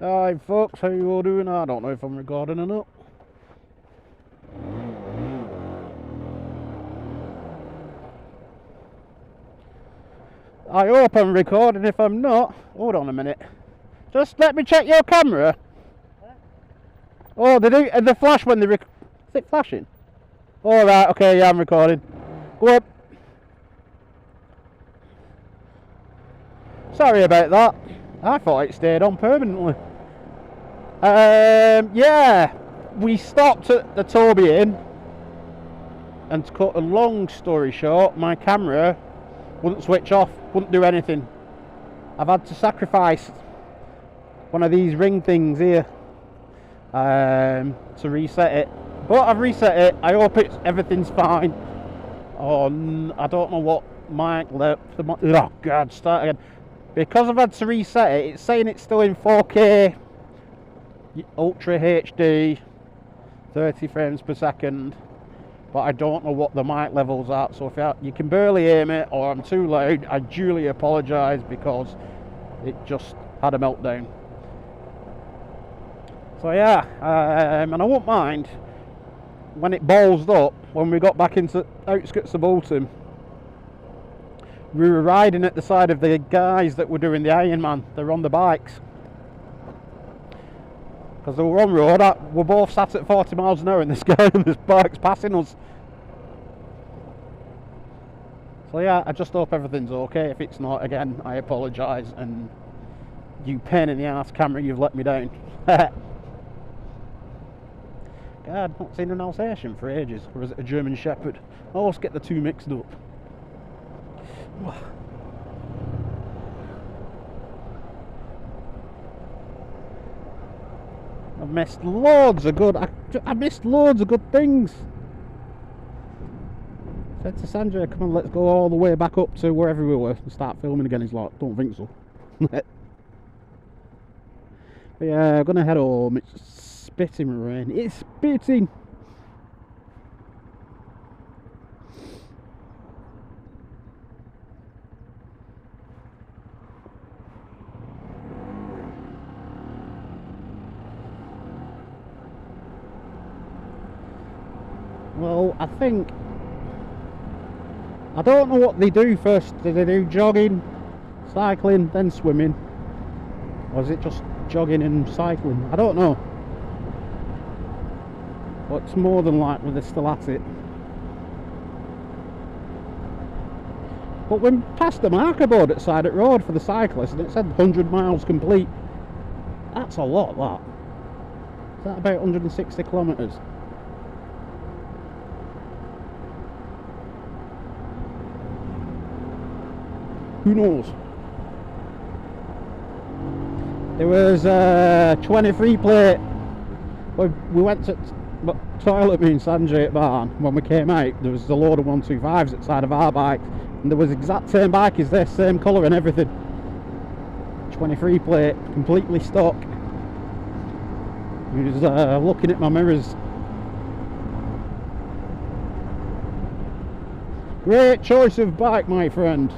Hi folks, how you all doing? I don't know if I'm recording or not. I hope I'm recording. If I'm not, hold on a minute. Just let me check your camera. Oh, they flash when they is it flashing? All right, okay, yeah, I'm recording. Go up. Sorry about that. I thought it stayed on permanently. Yeah, we stopped at the Toby Inn, and to cut a long story short, my camera wouldn't switch off, wouldn't do anything. I've had to sacrifice one of these ring things here to reset it, but I've reset it. I hope everything's fine. Oh, I don't know what mic left. Oh God, start again. Because I've had to reset it, it's saying it's still in 4K Ultra HD 30 frames per second, but I don't know what the mic levels are. So if you can barely hear me or I'm too loud, I duly apologise, because it just had a meltdown. So yeah, and I won't mind when it ballsed up. When we got back into outskirts of Bolton, we were riding at the side of the guys that were doing the Ironman. They were on the bikes, because they were on road. We're both sat at 40 miles an hour in this guy and this bike's passing us. So yeah, I just hope everything's okay. If it's not, again, I apologise, and you pain in the arse camera, you've let me down. God, not seen an Alsatian for ages. Or is it a German Shepherd? I always get the two mixed up. I've missed loads of good. I missed loads of good things. Said to Sandra, "Come on, let's go all the way back up to wherever we were and start filming again." He's like, "Don't think so." But yeah, I'm gonna head home. It's spitting rain. It's spitting. Well, I don't know what they do first. Do they do jogging, cycling, then swimming? Or is it just jogging and cycling? I don't know. But it's more than likely they're still at it. But we passed the marker board at Side Road for the cyclists, and it said 100 miles complete. That's a lot, that. Is that about 160 kilometres? Who knows? There was a 23 plate. We went to toilet, me and Sanjay at Barn. When we came out, there was a load of 125s at the side of our bike, and there was exact same bike as this, same colour and everything. 23 plate, completely stock. He was looking at my mirrors. Great choice of bike, my friend.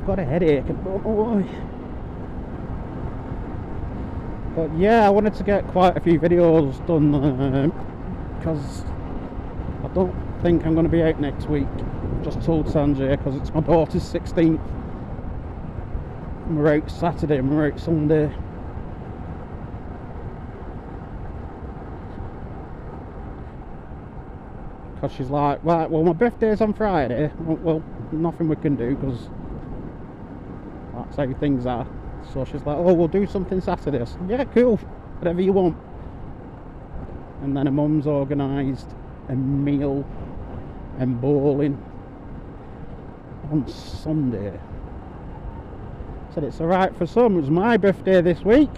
Got a headache and don't know why. But yeah, I wanted to get quite a few videos done, because I don't think I'm going to be out next week. Just told Sanjay, because it's my daughter's 16th. We're out Saturday and we're out Sunday. Because she's like, right, well, my birthday's on Friday. Well, nothing we can do, because that's how things are. So she's like, oh, we'll do something Saturday. I said, yeah, cool, whatever you want. And then her mum's organised a meal and bowling on Sunday. Said it's alright for some. It was my birthday this week.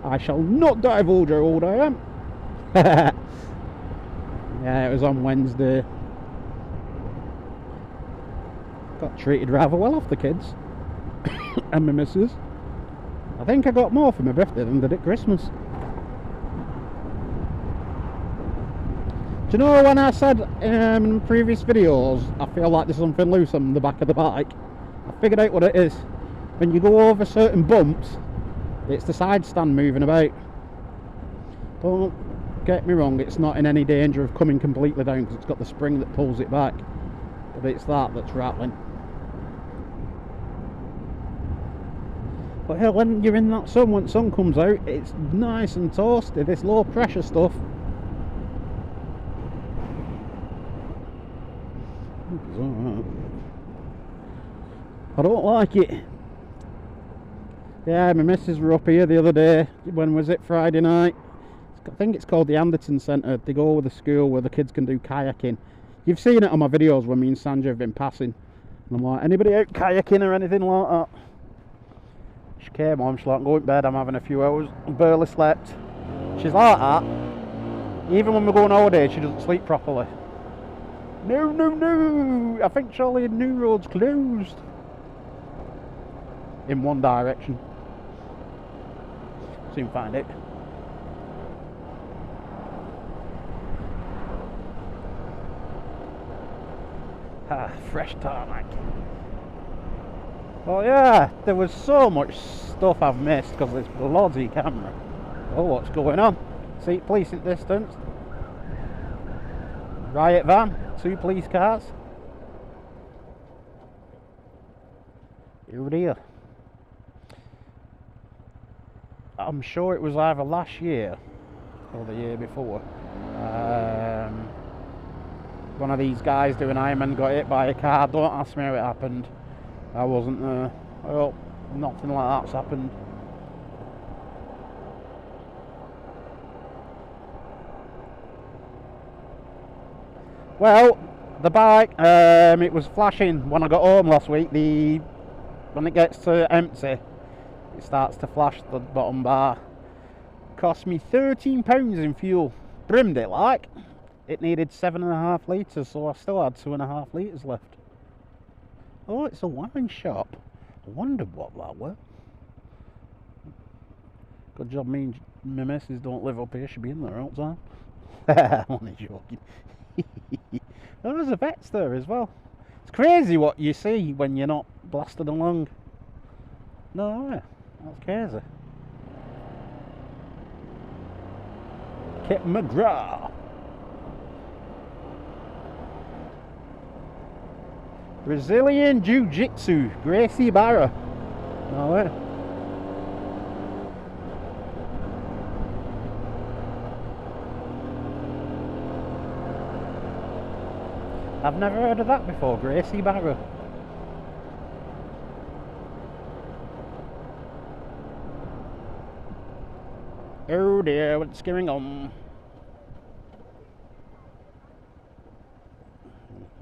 I shall not divulge how old I am. Yeah, it was on Wednesday. Got treated rather well off the kids. And my missus. I think I got more for my birthday than I did at Christmas. Do you know when I said in previous videos, I feel like there's something loose on the back of the bike? I figured out what it is. When you go over certain bumps, it's the side stand moving about. Don't get me wrong, it's not in any danger of coming completely down because it's got the spring that pulls it back. But it's that that's rattling. But hell, when you're in that sun, when sun comes out, it's nice and toasty, this low pressure stuff. I don't like it. Yeah, my missus were up here the other day. When was it? Friday night. I think it's called the Anderton Centre. They go with a school where the kids can do kayaking. You've seen it on my videos when me and Sandra have been passing. And I'm like, anybody out kayaking or anything like that? She came home, she's like, go to bed, I'm having a few hours. Barely slept. She's like that. Even when we go on holiday, she doesn't sleep properly. No, no, no! I think Charlie and New Road's closed. In one direction. Soon find it. Ah, fresh tarmac. Well, yeah, there was so much stuff I've missed because it's bloody camera. Oh, what's going on? See police at distance. Riot van, 2 police cars. Over here. I'm sure it was either last year or the year before. One of these guys doing Ironman got hit by a car. Don't ask me how it happened. I wasn't there. I hope nothing like that's happened. Well, the bike, it was flashing when I got home last week. When it gets to empty, it starts to flash the bottom bar. Cost me £13 in fuel. Brimmed it like. It needed 7.5 litres, so I still had 2.5 litres left. Oh, it's a wine shop. I wondered what that was. Good job me and my missus don't live up here, she'll be in there all the time. I'm only joking. Oh, there's a vet's there as well. It's crazy what you see when you're not blasted along. No, yeah, that's crazy. Kip McGraw. Brazilian Jiu-Jitsu, Gracie Barra. No way. I've never heard of that before, Gracie Barra. Oh dear, what's going on?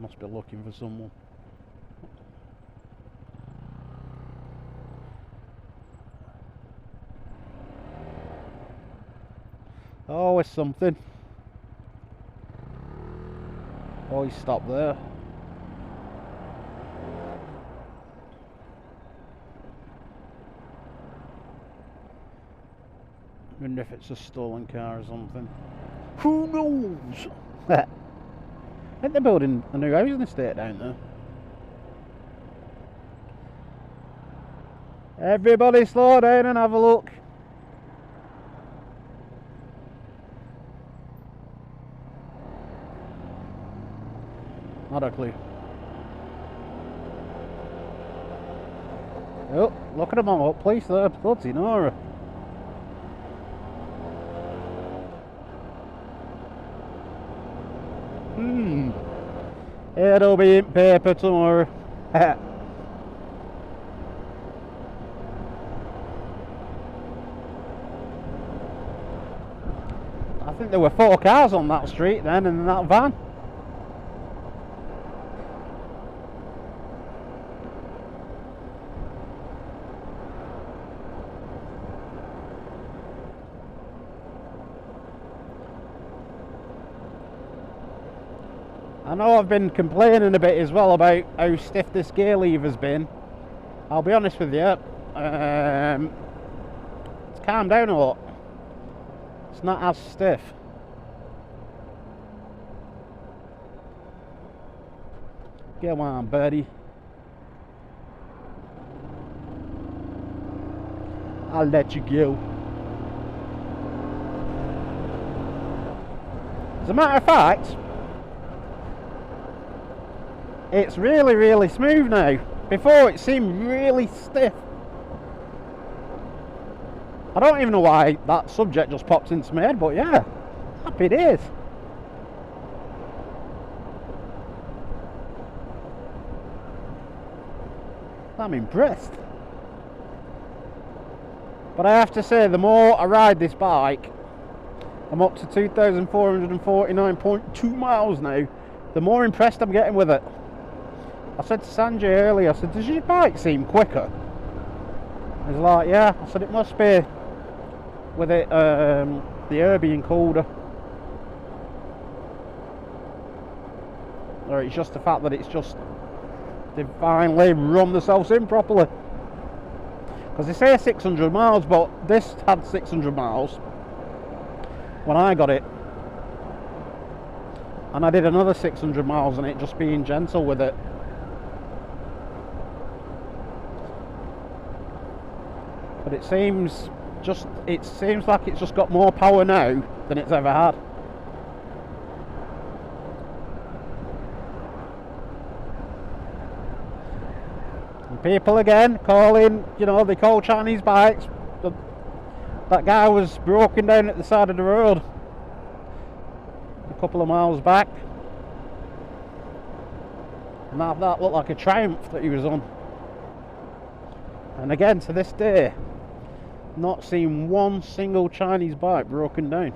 Must be looking for someone. Always something. Always stop there. I wonder if it's a stolen car or something. Who knows? I think they're building a new housing estate down there. Everybody slow down and have a look. Not a clue. Oh, look at them all, police there, bloody Nora. It'll be in paper tomorrow. I think there were 4 cars on that street then in that van. I know I've been complaining a bit as well about how stiff this gear lever's been. I'll be honest with you, it's calmed down a lot. It's not as stiff. Go on, birdie. I'll let you go. As a matter of fact, it's really, really smooth now. Before it seemed really stiff. I don't even know why that subject just popped into my head, but yeah, happy days. I'm impressed. But I have to say, the more I ride this bike, I'm up to 2,449.2 miles now, the more impressed I'm getting with it. I said to Sanjay earlier, I said, does your bike seem quicker? He's like, yeah. I said, it must be with it, the air being colder. Or it's just the fact that it's just, they finally run themselves in properly. Because they say 600 miles, but this had 600 miles when I got it. And I did another 600 miles and it just being gentle with it. But it seems like it's just got more power now than it's ever had. And people again calling, you know, they call Chinese bikes. That guy was broken down at the side of the road a couple of miles back. And that looked like a Triumph that he was on. And again, to this day, not seen one single Chinese bike broken down.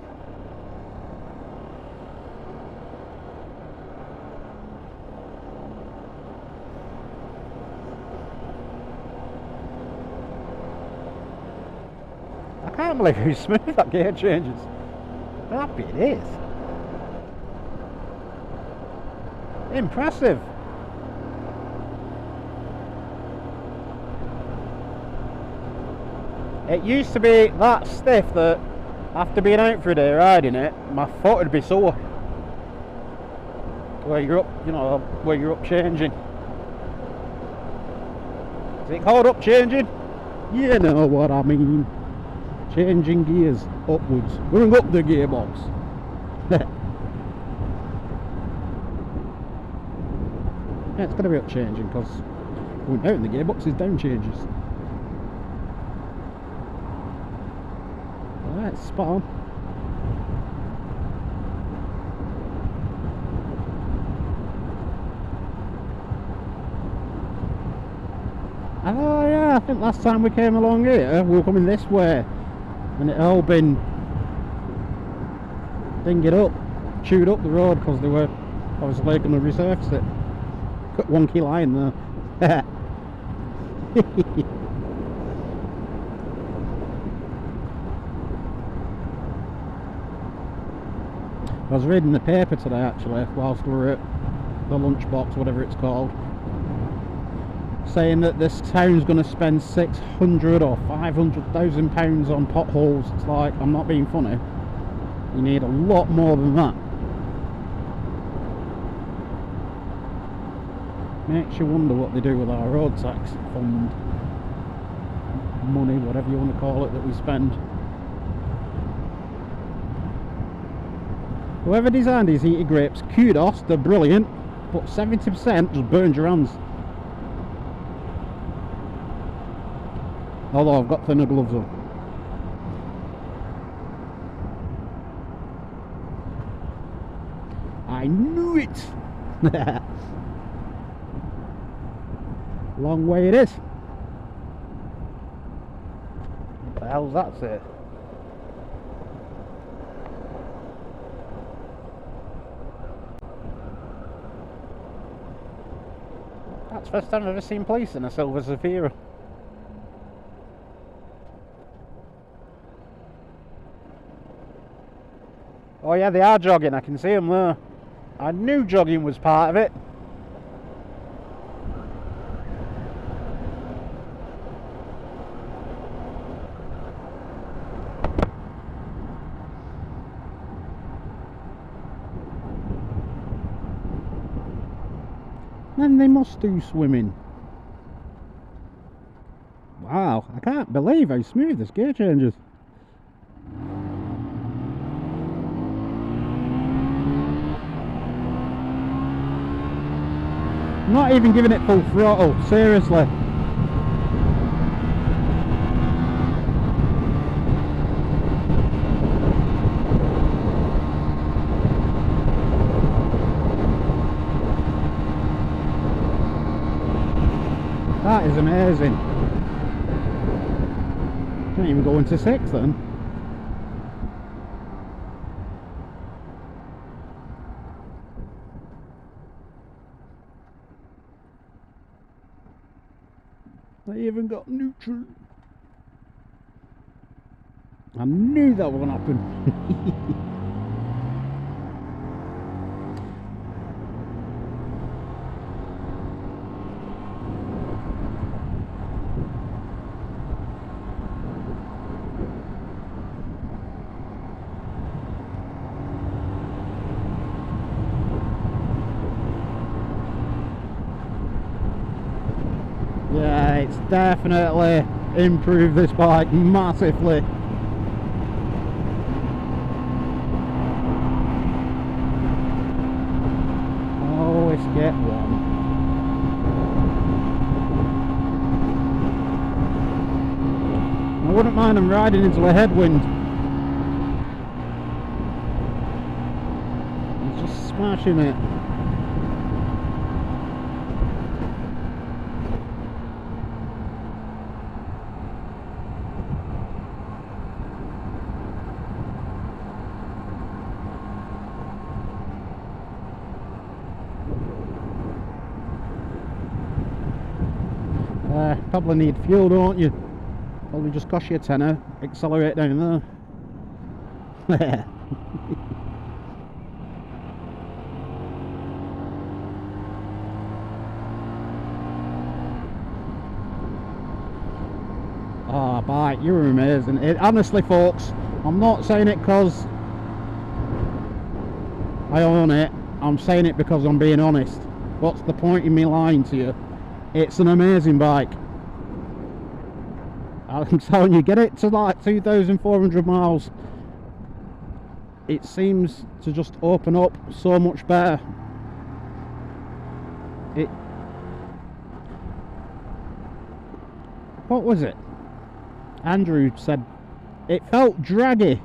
I can't believe how smooth that gear changes. Happy it is. Impressive. It used to be that stiff that after being out for a day riding it, my foot would be sore. Where you're up, you know, where you're up changing. Is it called up changing? You know what I mean. Changing gears upwards. Going up the gearbox. Yeah, it's going to be up changing because going down the gearbox is down changes. Alright, spot on. Oh yeah, I think last time we came along here, we were coming this way. And it all been dinged up, chewed up the road because they were obviously going to resurface it. Got wonky line there. I was reading the paper today actually, whilst we were at the lunchbox, whatever it's called, saying that this town's going to spend 600 or 500,000 pounds on potholes. It's like, I'm not being funny, you need a lot more than that. Makes you wonder what they do with our road tax fund money, whatever you want to call it, that we spend. Whoever designed these heated grapes, kudos, they're brilliant, but 70% just burns your hands. Although I've got thinner gloves on. I knew it! Long way it is. What the hell's that say? That's the first time I've ever seen police in a Silver Zafira. Oh yeah, they are jogging, I can see them there. I knew jogging was part of it. then they must do swimming. Wow, I can't believe how smooth this gear changes. I'm not even giving it full throttle, seriously. That is amazing. Can't even go into 6 then. They even got neutral. I knew that was going to happen. Yeah, it's definitely improved this bike massively. Always get one. I wouldn't mind them riding into a headwind. It's just smashing it. Probably need fuel, don't you? Probably just cost you a tenner. Accelerate down there. Oh, bike, you're amazing. Honestly, folks, I'm not saying it because I own it. I'm saying it because I'm being honest. What's the point in me lying to you? It's an amazing bike. I'm telling you, get it to like 2,400 miles. It seems to just open up so much better. What was it? Andrew said it felt draggy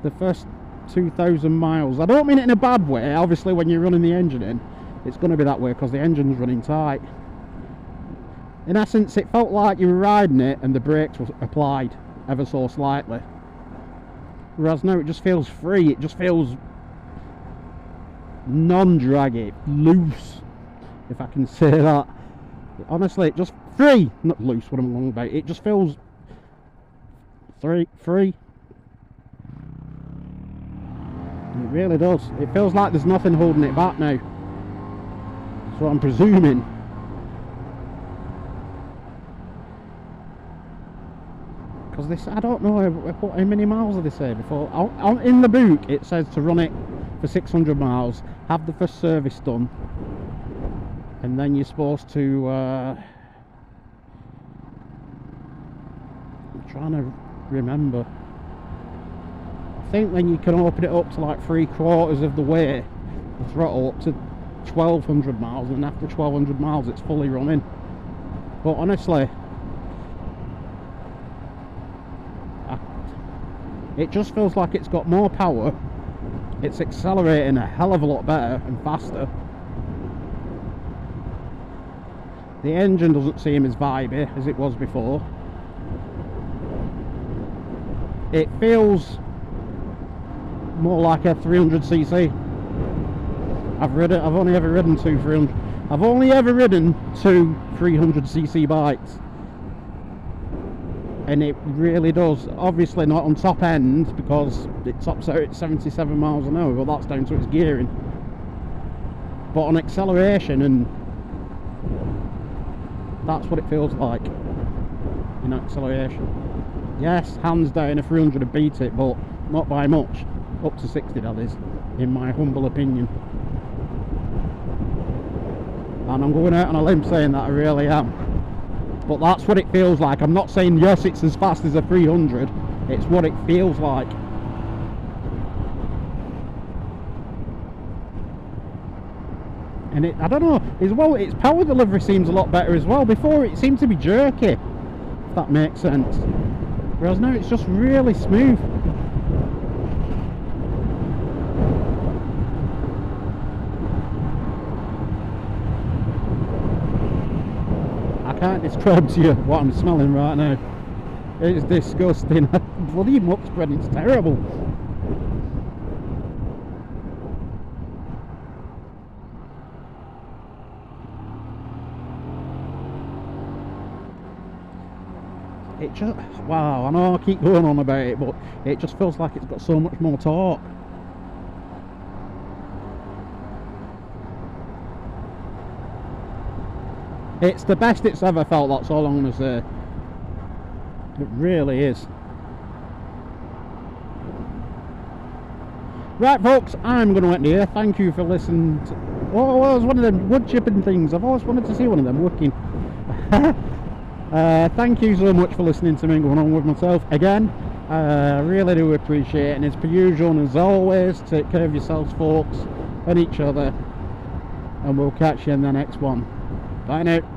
the first 2,000 miles. I don't mean it in a bad way. Obviously, when you're running the engine in, it's going to be that way because the engine's running tight. In essence, it felt like you were riding it and the brakes were applied ever so slightly. Whereas now it just feels free. It just feels non-draggy, loose, if I can say that. Honestly, it just free, not loose. What I'm on about. It just feels free. It really does. It feels like there's nothing holding it back now. That's what I'm presuming. Because this, I don't know how many miles did they say before. In the book it says to run it for 600 miles, have the first service done, and then you're supposed to I'm trying to remember. I think then you can open it up to like 3/4 of the way, the throttle up to 1,200 miles, and after 1,200 miles it's fully running. But honestly, it just feels like it's got more power. It's accelerating a hell of a lot better and faster. The engine doesn't seem as vibey as it was before. It feels more like a 300cc. I've only ever ridden two 300cc bikes. And it really does. Obviously not on top end because it tops out at 77 miles an hour, but that's down to its gearing. But on acceleration, and that's what it feels like in acceleration. Yes, hands down a 300 would beat it, but not by much. Up to 60, that is, in my humble opinion. and I'm going out on a limb saying that I really am, but that's what it feels like. I'm not saying yes it's as fast as a 300, it's what it feels like. And I don't know, as well, its power delivery seems a lot better as well. Before it seemed to be jerky, if that makes sense, whereas now it's just really smooth. I can't describe to you what I'm smelling right now. It's disgusting. Bloody muck spread, it's terrible. It just, wow, I know I keep going on about it, but it just feels like it's got so much more torque. It's the best it's ever felt, that's all I'm going to say. It really is. Right folks, I'm going to end here. Thank you for listening to... Oh, well, it was one of them wood chipping things. I've always wanted to see one of them working. Thank you so much for listening to me and going on with myself again. I really do appreciate it, and as per usual and as always, take care of yourselves folks and each other, and we'll catch you in the next one. Bye now.